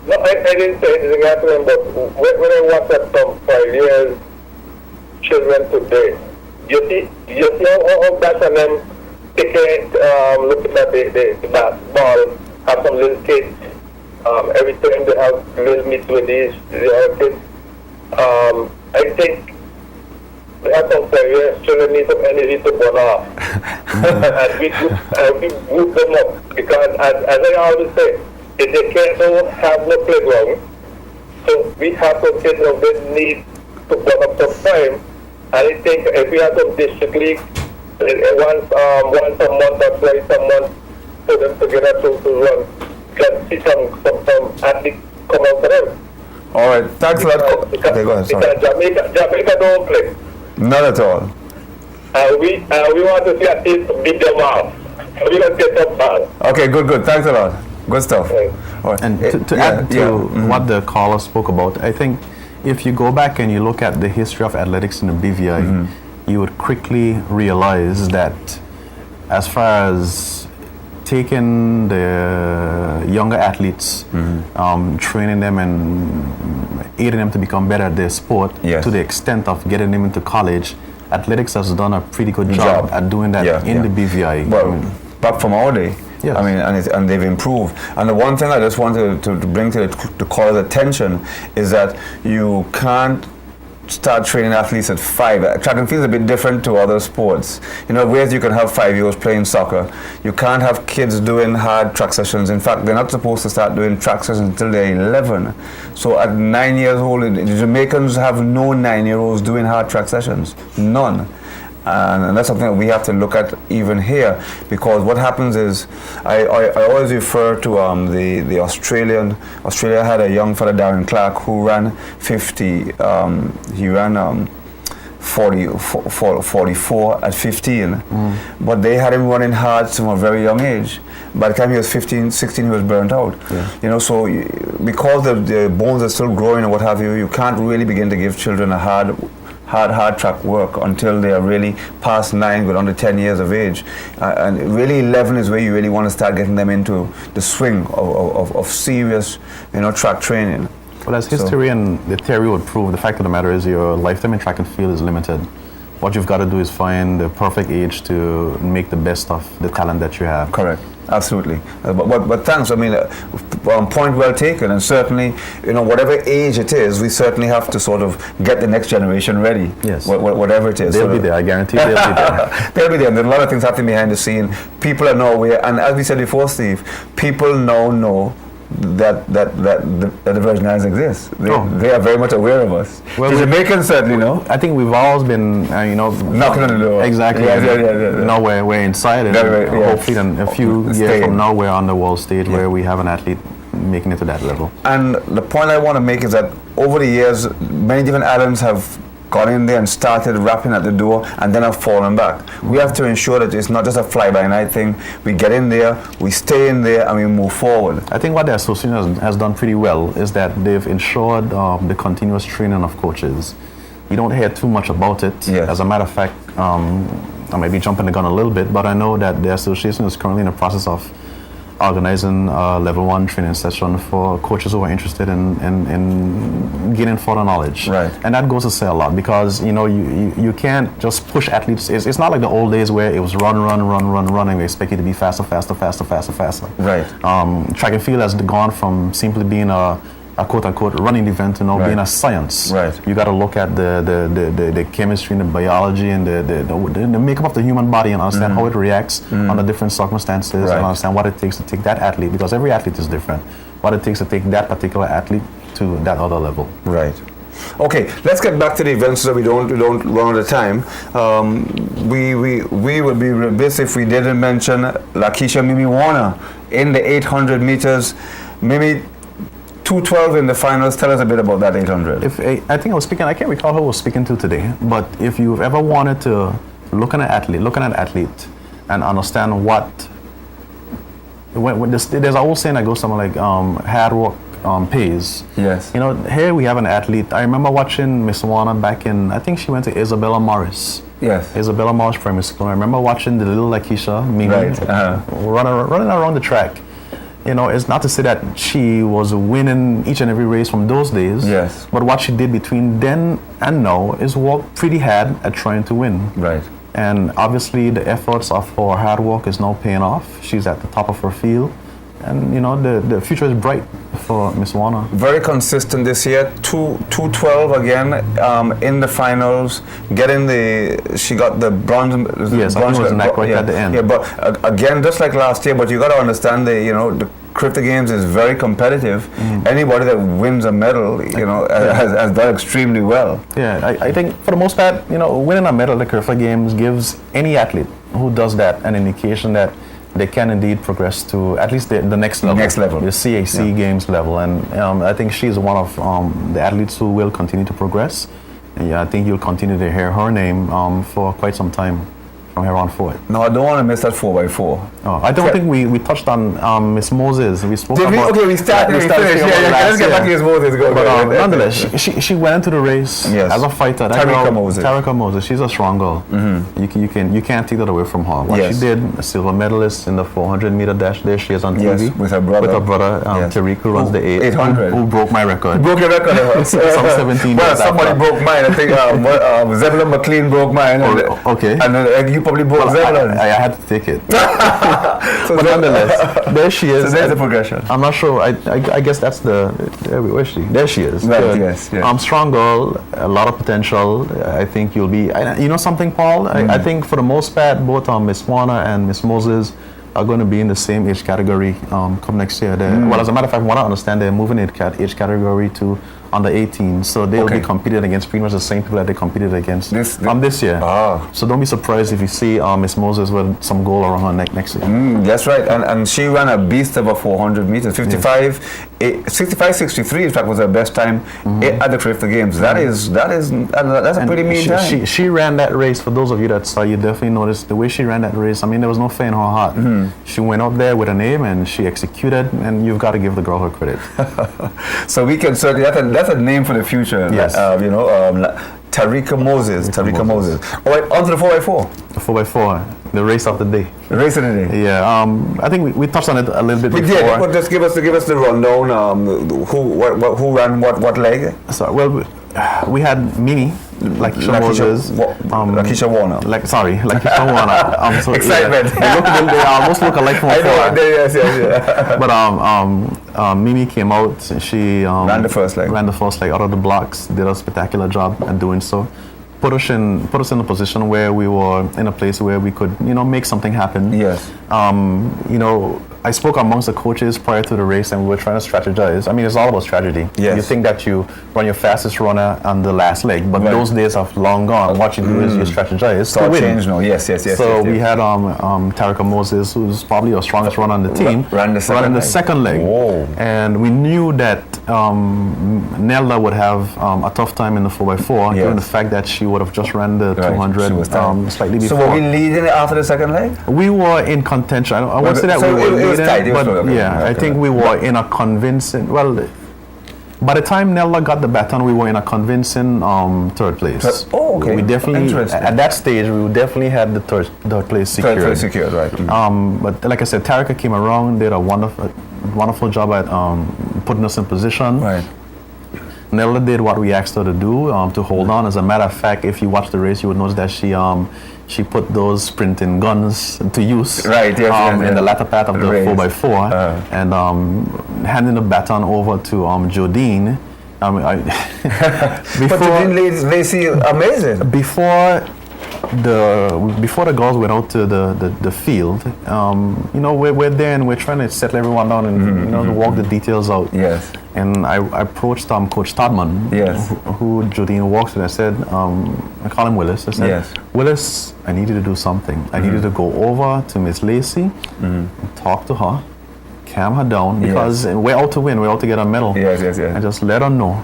No, I didn't say anything happening, but when I watch at some 5 years children today, you see how back on them taking looking at the basketball, have some little kids, every time they have little meets with these the other kids. I think we have some 5 years children need some energy to burn off. And we group them up because as I always say, if they can't have no playground, so we have some kids of this need to burn up some time. And I think if we have some district league once a month or twice a month for them together to run, can see some athletes come out for them. All right, thanks a lot. Okay, go ahead. Sorry. Because Jamaica don't play. Not at all. We want to see athletes beat them off. We don't get them bad. Okay, good. Thanks a lot. Good stuff. Okay. All right. And to add to what the caller spoke about, I think if you go back and you look at the history of athletics in the BVI, you would quickly realize that as far as taking the younger athletes, training them and aiding them to become better at their sport, to the extent of getting them into college, athletics has done a pretty good job at doing that in the BVI. Well, back from our day. Yes. I mean, and they've improved. And the one thing I just wanted to bring to the caller's attention is that you can't start training athletes at 5. Track and field is a bit different to other sports. You know, whereas you can have 5-year-olds playing soccer, you can't have kids doing hard track sessions. In fact, they're not supposed to start doing track sessions until they're 11. So at 9 years old, the Jamaicans have no 9-year-olds doing hard track sessions. None. And that's something that we have to look at even here, because what happens is, I always refer to the Australia had a young fella, Darren Clark, who ran 50, he ran 44 at 15, but they had him running hard from a very young age. By the time he was 15, 16, he was burnt out. You know, so because the bones are still growing and what have you, you can't really begin to give children a hard track work until they are really past 9 but under 10 years of age. And really 11 is where you really want to start getting them into the swing of serious, you know, track training. Well, as history and the theory would prove, the fact of the matter is your lifetime in track and field is limited. What you've got to do is find the perfect age to make the best of the talent that you have. Correct. Absolutely. But thanks. I mean, point well taken. And certainly, you know, whatever age it is, we certainly have to sort of get the next generation ready. Yes. Whatever it is. They'll be there. I guarantee they'll be there. They'll be there. And there's a lot of things happening behind the scene. People are now aware. And as we said before, Steve, people now know that the Virgin Islands exists. They are very much aware of us. Well, the Jamaicans certainly know. I think we've always been, knocking on the door. Exactly. Now we're inside it. Hopefully, in a few years from now, we're on the world stage where we have an athlete making it to that level. And the point I want to make is that over the years, many different islands have gone in there and started rapping at the door and then have fallen back. We have to ensure that it's not just a fly-by-night thing. We get in there, we stay in there, and we move forward. I think what the association has done pretty well is that they've ensured the continuous training of coaches. You don't hear too much about it. Yes. As a matter of fact, I may be jumping the gun a little bit, but I know that the association is currently in the process of organizing a level 1 training session for coaches who are interested in gaining further knowledge. Right. And that goes to say a lot, because you can't just push athletes. It's not like the old days where it was run, and we expect you to be faster. Right. Track and field has gone from simply being a quote-unquote running event to now being a science. Right. You got to look at the chemistry and the biology and the makeup of the human body and understand how it reacts under different circumstances and understand what it takes to take that athlete, because every athlete is different, what it takes to take that particular athlete to that other level. Right. Okay, let's get back to the events so we don't run out of time. We would be remiss if we didn't mention Lakeisha Mimi Warner in the 800 meters. Mimi, 2:12 in the finals. Tell us a bit about that 800. I think I was speaking, I can't recall who I was speaking to today, but if you've ever wanted to look at an athlete and understand what, there's a whole saying that goes something like hard work pays. Yes. You know, here we have an athlete. I remember watching Miss Warner back in, I think she went to Isabella Morris. Yes. Isabella Morris Primary School. I remember watching the little Lakeisha, Mimi, Right. running around the track. You know, it's not to say that she was winning each and every race from those days. Yes. But what she did between then and now is work pretty hard at trying to win. Right. And obviously the efforts of her hard work is now paying off. She's at the top of her field. And, you know, the future is bright for Miss Warner. Very consistent this year. 212 again in the finals. She got the bronze. Yes, I think it was neck right at the end. Yeah, but again, just like last year. But you got to understand the Carifta Games is very competitive. Anybody that wins a medal, has done extremely well. Yeah, I think for the most part, winning a medal at the Carifta Games gives any athlete who does that an indication that they can indeed progress to at least the next level. The CAC Games level. And I think she's one of the athletes who will continue to progress. And yeah, I think you'll continue to hear her name for quite some time from here on forward. No, I don't want to miss that 4x4. Oh, I don't think we touched on Miss Moses. We spoke about... Okay, we started, we finished. Yeah, let's get back to Miss Moses. But nonetheless, she went into the race as a fighter. Tarika Moses, she's a strong girl. You can't take that away from her. What she did, a silver medalist in the 400-meter dash, there she is on TV. Yes, with her brother. Tariq, who runs the 800. Who broke my record. Broke your record. Some 17 well, somebody broke mine. I think Zebulon McLean broke mine. Okay. And you probably broke Zebulon. I had to take it. But nonetheless, there she is. So there's the progression. I'm not sure. I guess that's where is she? There she is. Right, yes. Strong girl, a lot of potential. I think you'll be. You know something, Paul? I think for the most part, both Miss Warner and Miss Moses are going to be in the same age category come next year. Well, as a matter of fact, what I understand, they're moving age category to under 18, so they'll be competing against pretty much the same people that they competed against this year. So don't be surprised if you see Miss Moses with some gold around her neck next year. That's right, and she ran a beast of a 400 meters, 65.63 in fact was her best time at the Carifta Games. That's a pretty mean time. She ran that race. For those of you that saw, you definitely noticed the way she ran that race. I mean, there was no fear in her heart. She went out there with a name and she executed, and you've got to give the girl her credit. So we can certainly that's a name for the future. Yes. Tarika Moses. All right, on to the 4x4. The 4x4, the race of the day. The race of the day. Yeah. I think we touched on it a little bit before. We did. But just give us the rundown. Who ran what leg? So we had Mimi, Lakeisha Moses, Lakeisha Warner. Lakeisha Warner. So, excitement. Yeah, they almost look alike from afar. Yes. But Mimi came out. She ran the first leg out of the blocks. Did a spectacular job at doing so. Put us in a position where we were in a place where we could, make something happen. Yes. I spoke amongst the coaches prior to the race, and we were trying to strategize. I mean, it's all about strategy. Yes. You think that you run your fastest runner on the last leg, but those days have long gone. What you do is you strategize to win. Change now. Yes. So we had Tarika Moses, who's probably our strongest runner on the team, running the second leg. Whoa. And we knew that Nelda would have a tough time in the 4x4, given the fact that she would have just ran the 200 slightly before. So were we leading after the second leg? We were in contention. I won't say that we were leading, I think we were in a convincing. Well, by the time Nelda got the baton, we were in a convincing third place. Okay. We definitely at that stage we definitely had the third place secured. Third place secured, right? But like I said, Tarika came around, did a wonderful job at putting us in position. Right. Nelda did what we asked her to do, to hold on. As a matter of fact, if you watch the race, you would notice that she put those sprinting guns to use in the latter part of the 4x4, and handing the baton over to Jodine. But Jodine Lacey, amazing. Before the girls went out to the field, we're there and we're trying to settle everyone down and to walk the details out. Yes. And I approached Coach Todman, who Jodine walks with. I said, I call him Willis. I said, Willis, I need you to do something. I need you to go over to Miss Lacey, talk to her, calm her down, because we're out to win. We're out to get a medal. Yes. And just let her know,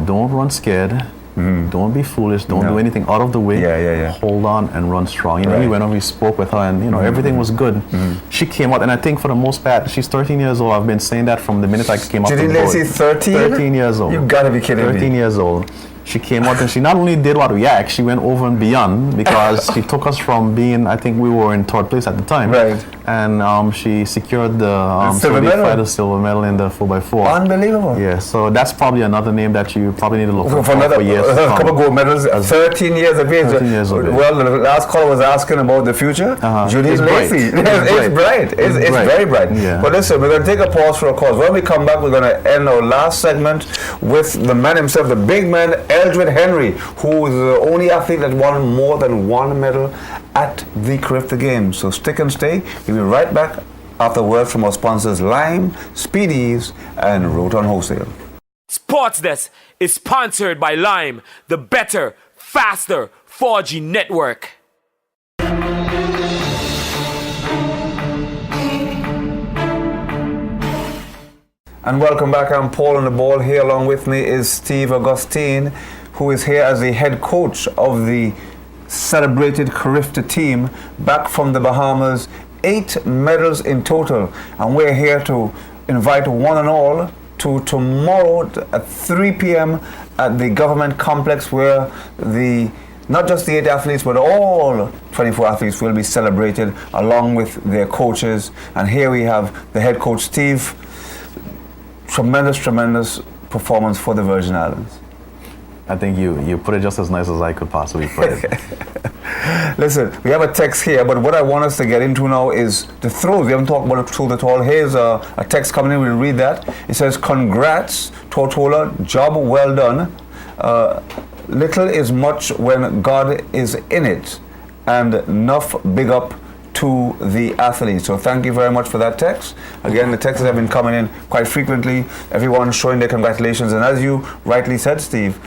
don't run scared. Don't be foolish. Don't do anything out of the way. Yeah. Hold on and run strong. You know, Right. we went and we spoke with her, and everything was good. She came out, and I think for the most part, she's 13 years old. I've been saying that from the minute I came up. Judy to the board. Lacey, 13? 13 years old. You gotta be kidding me. 13 years old. She came out and she not only did what we asked, she went over and beyond, because she took us from being, I think we were in third place at the time. Right. And she secured the silver medal. silver medal in the 4x4. Unbelievable. Yeah, so that's probably another name that you probably need to look For another for years to a come. couple gold medals, 13 years of age. 13 years of age. Well, the last caller was asking about the future. Judy It's Lacey. bright. It's bright. It's bright. very bright. Yeah. But listen, we're going to take a pause for a cause. When we come back, we're going to end our last segment with the man himself, the big man, Eldred Henry, who is the only athlete that won more than one medal at the Carifta Games. So stick and stay. We'll be right back after a word from our sponsors Lime, Speedies, and Roton Wholesale. Sports Desk is sponsored by Lime, the better, faster 4G network. And welcome back. I'm Paul on the ball. Here along with me is Steve Augustine, who is here as the head coach of the celebrated Carifta team back from the Bahamas. 8 medals in total. And we're here to invite one and all to tomorrow at 3 p.m. at the government complex, where not just the 8 athletes, but all 24 athletes will be celebrated along with their coaches. And here we have the head coach, Steve. Tremendous performance for the Virgin Islands. I think you put it just as nice as I could possibly put it. Listen, we have a text here, but what I want us to get into now is the throws. We haven't talked about the throws at all. Here's a text coming in. We'll read that. It says, "Congrats, Tortola. Job well done. Little is much when God is in it. And enough big up to the athletes." So thank you very much for that text. Again, the texts have been coming in quite frequently. Everyone showing their congratulations. And as you rightly said, Steve,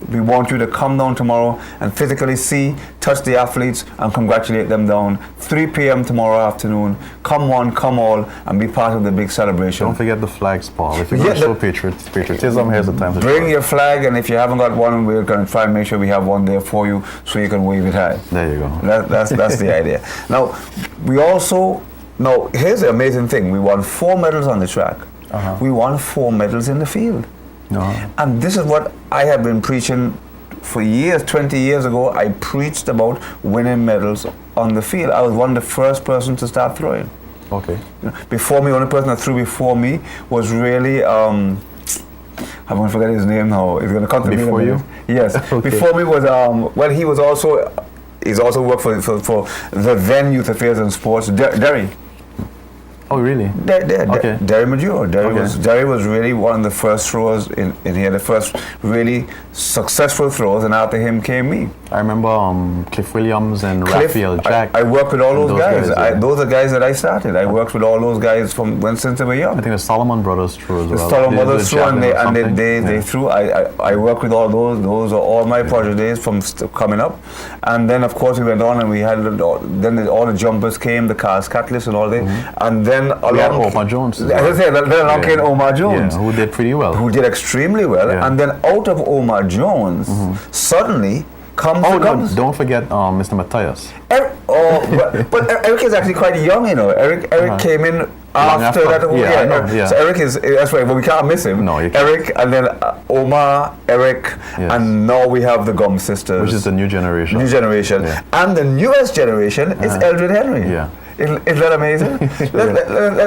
we want you to come down tomorrow and physically see, touch the athletes and congratulate them down. 3 p.m. tomorrow afternoon. Come one, come all, and be part of the big celebration. Don't forget the flags, Paul. If you're going to show patriotism, here's the time to bring show it. your flag, and if you haven't got one, we're going to try and make sure we have one there for you so you can wave it high. There you go. That's the idea. Now, here's the amazing thing. We won 4 medals on the track. We won 4 medals in the field. And this is what I have been preaching for years. 20 years ago, I preached about winning medals on the field. I was one of the first person to start throwing. Okay. Before me, the only person that threw before me was really, I'm going to forget his name now. He's going to come to me. Before you? Yes. Okay. Before me was, he's also worked for the then Youth Affairs and Sports, Derry. Oh, really? Okay. Derry Maduro. Derry was really one of the first throwers in here, the first really successful throwers, and after him came me. I remember Cliff Williams and Raphael Jack. I worked with all those guys. Yeah. Those are guys that I started. I worked with all those guys since they were young. I think the Solomon Brothers threw as well. The Solomon Brothers threw, and they threw. I worked with all those. Those are all my project days from coming up. And then, of course, we went on and we had all the jumpers came, the Cars Catalyst and all that. And then along Omar Jones. Then along came Omar Jones. Yeah, who did pretty well. Who did extremely well. Yeah. And then out of Omar Jones, suddenly comes don't forget Mr. Matthias. But Eric is actually quite young, you know. Eric came in after that. Yeah. So Eric that's right, but we can't miss him. No, you can't. Eric, and then Omar, Eric, and now we have the Gum Sisters. Which is the new generation. Yeah. And the newest generation is Eldred Henry. Yeah. Isn't that amazing?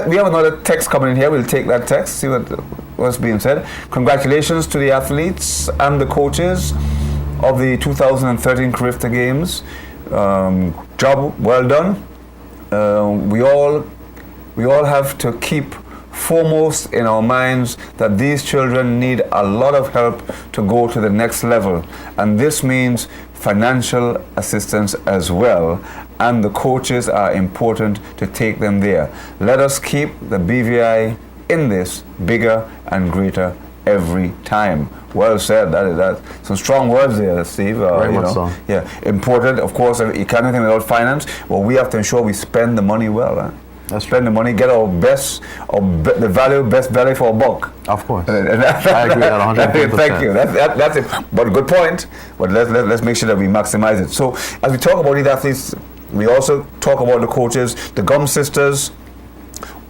We have another text coming in here. We'll take that text, see what's being said. Congratulations to the athletes and the coaches of the 2013 Carifta Games. Job well done. We all have to keep foremost in our minds that these children need a lot of help to go to the next level, and this means financial assistance as well, and the coaches are important to take them there. Let us keep the BVI in this bigger and greater every time. Well said. That some strong words there, Steve. Very much so. Yeah, important. Of course, you can't do anything without finance. Well, we have to ensure we spend the money well. That's spend the money, get our best, the best value for a buck. Of course. I agree at 100%. Thank you. That's it. But good point. But let's make sure that we maximize it. So as we talk about these athletes, we also talk about the coaches, the Gum sisters.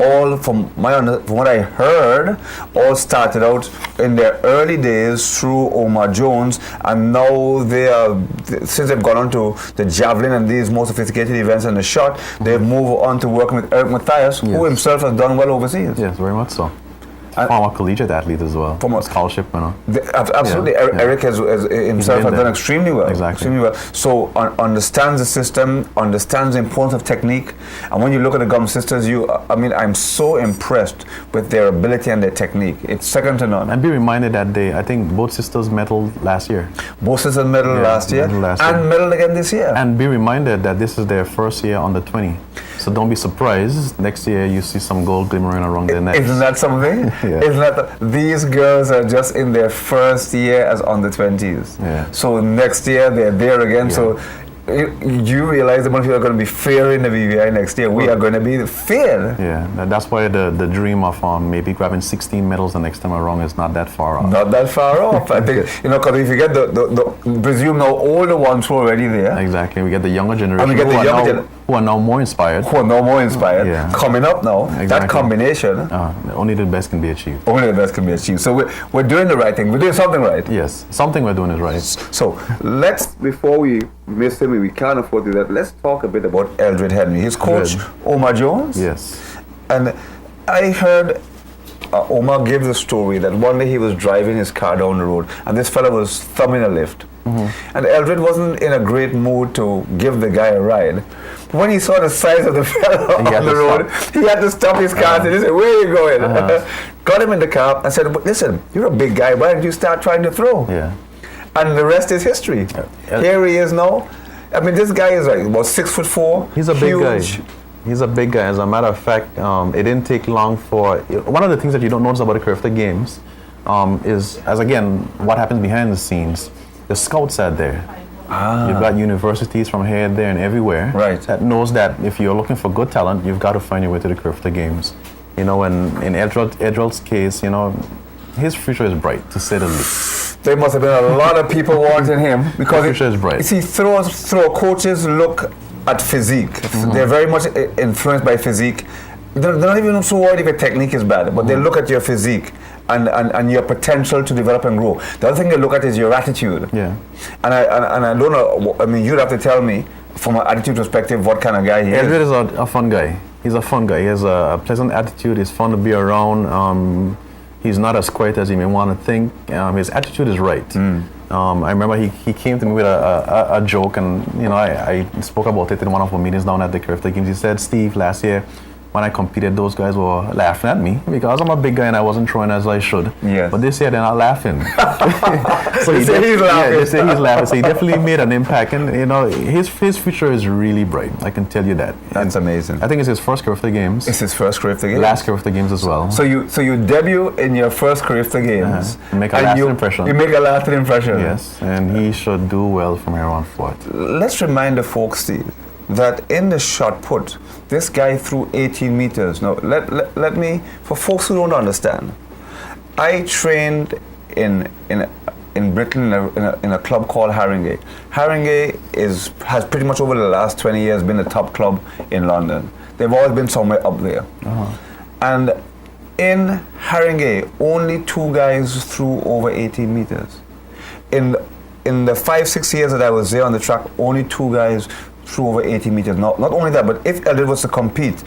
All from what I heard, all started out in their early days through Omar Jones, and now since they've gone on to the javelin and these more sophisticated events and the shot, they've moved on to working with Eric Matthias, who himself has done well overseas. Yes, very much so. Former collegiate athlete as well. Former scholarship winner. Absolutely. Eric has himself has done extremely well. Exactly. Extremely well. So understands the system, understands the importance of technique. And when you look at the Gum sisters, I'm so impressed with their ability and their technique. It's second to none. And be reminded that I think both sisters medaled last year. Both sisters medaled last year. And medaled again this year. And be reminded that this is their first year under 20. So don't be surprised. Next year you see some gold glimmering around their necks. Isn't that something? Isn't that these girls are just in their first year as under 20s. Yeah. So next year they're there again. Yeah. So you realize the amount of people are going to be fearing the BVI next year. We are going to be feared. Yeah, that's why the dream of maybe grabbing 16 medals the next time around is not that far off. Not that far off. I think, because if you get the presume now all the ones who are already there. Exactly. We get the younger generation and we get the younger generation who are now more inspired. Coming up now. Exactly. That combination. Only the best can be achieved. Only the best can be achieved. So we're doing the right thing. We're doing something right. Yes, something we're doing is right. So let's, before we miss him, we can't afford to do that, let's talk a bit about Eldred Henry. His coach, Omar Jones. Yes. And I heard Omar give the story that one day he was driving his car down the road and this fellow was thumbing a lift. Mm-hmm. And Eldred wasn't in a great mood to give the guy a ride. When he saw the size of the fellow on the road, he had to stop his car and he said, "Where are you going?" Got him in the car and said, "Listen, you're a big guy. Why don't you start trying to throw?" Yeah. And the rest is history. Here he is now. I mean, this guy is like about 6'4". He's a big guy. He's a big guy. As a matter of fact, it didn't take long for... One of the things that you don't notice about the Carifta Games is, as again, what happens behind the scenes. The scouts are there. You've got universities from here, there, and everywhere that knows that if you're looking for good talent, you've got to find your way to the Carifta Games. And in Edrell's case, his future is bright, to say the least. There must have been a lot of people wanting him because his future is bright. You see, throw coaches look at physique. Mm-hmm. They're very much influenced by physique. They're not even so worried if your technique is bad, but they look at your physique and your potential to develop and grow. The other thing they look at is your attitude. Yeah. And I don't know. I mean, you'd have to tell me from an attitude perspective what kind of guy he is. Eldred is a fun guy. He's a fun guy. He has a pleasant attitude. He's fun to be around. He's not as quiet as you may want to think. His attitude is right. I remember he came to me with a joke, and I spoke about it in one of our meetings down at the Carifta Games. He said, "Steve, last year when I competed, those guys were laughing at me because I'm a big guy and I wasn't throwing as I should. Yes. But this year they're not laughing." So he's laughing. Yeah, they say he's laughing. So he definitely made an impact, and his future is really bright. I can tell you that. That's amazing. I think it's his first Carifta Games. It's his first Carifta Games. Last Carifta Games as well. So you debut in your first Carifta Games. Make a lasting impression. You make a lasting impression. Yes, and he should do well from here on forth. Let's remind the folks, Steve, that in the shot put, this guy threw 18 meters. Now, let me, for folks who don't understand, I trained in Britain in a club called Haringey. Haringey has pretty much over the last 20 years been the top club in London. They've always been somewhere up there. And in Haringey, only 2 guys threw over 18 meters. In the 5-6 years that I was there on the track, only 2 guys threw over 80 meters. Not only that, but if Eldred was to compete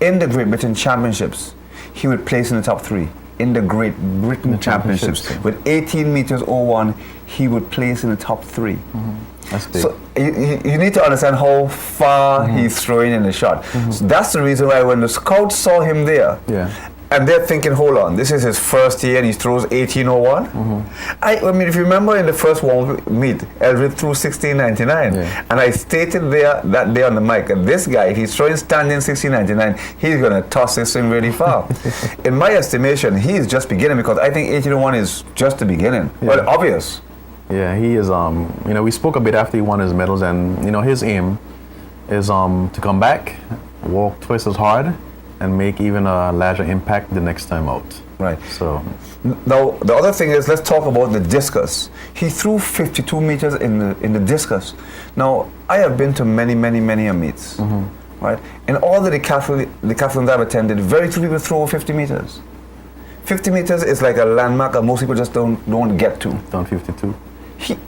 in the Great Britain Championships, he would place in the top 3. In the Great Britain Championships, with 18 meters 01, he would place in the top 3. That's big. So you need to understand how far he's throwing in the shot. So that's the reason why when the scouts saw him there, and they're thinking, hold on, this is his first year and he throws 1801. I mean, if you remember in the first one meet, Eldred threw 1699. And I stated there that day on the mic, that this guy, if he's throwing standing 1699, he's going to toss this thing really far. In my estimation, he's just beginning, because I think 1801 is just the beginning. Well, obvious. Yeah, he is, we spoke a bit after he won his medals, and, his aim is to come back, walk twice as hard, and make even a larger impact the next time out. Right. So, Now, the other thing is, let's talk about the discus. He threw 52 meters in the discus. Now, I have been to many meets, right? And all the decathlons I've attended, very few people throw 50 meters. 50 meters is like a landmark that most people just don't get to. done 52.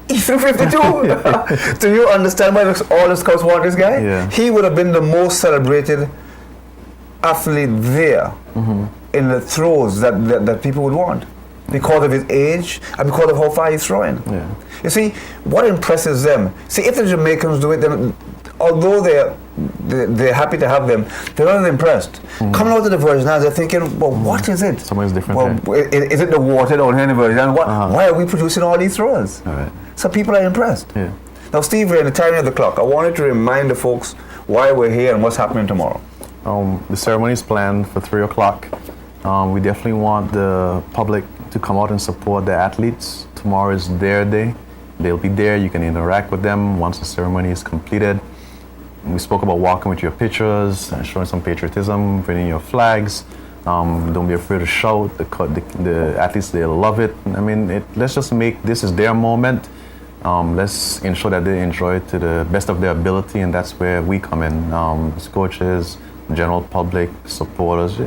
He threw 52. Do you understand why all the scouts want this guy? Yeah. He would have been the most celebrated athlete there in the throws that people would want because of his age and because of how far he's throwing. Yeah. You see, what impresses them? See, if the Jamaicans do it, then although they're happy to have them, they're not impressed. Coming out of the Virgin Islands, they're thinking, well, what is it? Something's different Well, is it the water down here in the Virgin Islands? Why are we producing all these throwers? All right. So people are impressed. Yeah. Now, Steve, we're in the timing of the clock. I wanted to remind the folks why we're here and what's happening tomorrow. The ceremony is planned for 3 o'clock. We definitely want the public to come out and support the athletes. Tomorrow is their day. They'll be there. You can interact with them once the ceremony is completed. We spoke about walking with your pictures, showing some patriotism, bringing your flags. Don't be afraid to shout. The athletes, they'll love it. I mean, let's just make this is their moment. Let's ensure that they enjoy it to the best of their ability, and that's where we come in. As coaches, general public, supporters,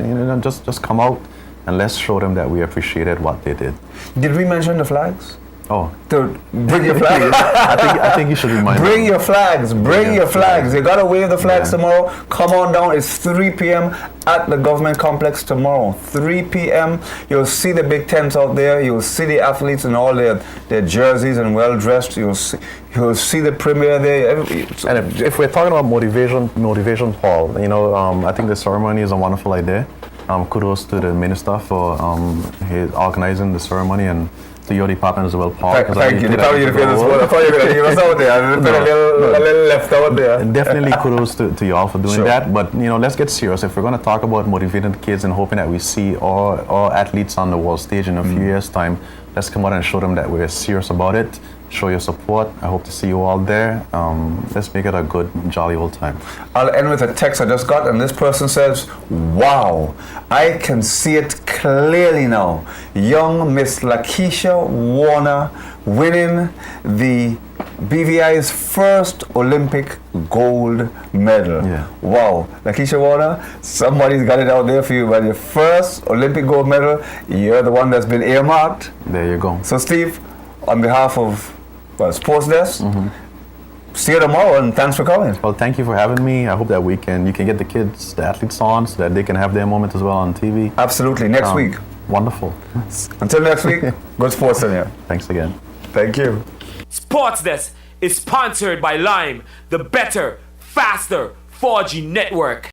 just come out and let's show them that we appreciated what they did. Did we mention the flags? Oh, Dude, bring your flags. I think you should remind Bring them. your flags. Bring your flags. You gotta wave the flags tomorrow. Come on down. It's 3 p.m. at the government complex tomorrow. 3 p.m. You'll see the big tents out there. You'll see the athletes in all their jerseys and well dressed. You'll see the premier there. And if we're talking about motivation, Paul, I think the ceremony is a wonderful idea. Kudos to the minister for his organizing the ceremony, and to your department as well, Paul. Thank you. I thought you were going to leave us out there. A little left out there. Definitely kudos to you all for doing that. But let's get serious. If we're going to talk about motivating kids and hoping that we see all athletes on the world stage in a few years' time, let's come out and show them that we're serious about it. Show your support. I hope to see you all there. Let's make it a good, jolly old time. I'll end with a text I just got, and this person says, wow, I can see it clearly now. Young Miss Lakeisha Warner winning the BVI's first Olympic gold medal. Yeah. Wow. Lakeisha Warner, somebody's got it out there for you, but your first Olympic gold medal, you're the one that's been earmarked. There you go. So Steve, on behalf of Sports Desk, see you tomorrow, and thanks for coming. Well, thank you for having me. I hope that you can get the kids, the athletes on, so that they can have their moment as well on TV. Absolutely. Next week. Wonderful. Until next week, good sports in here. Thanks again. Thank you. Sports Desk is sponsored by Lime, the better, faster 4G network.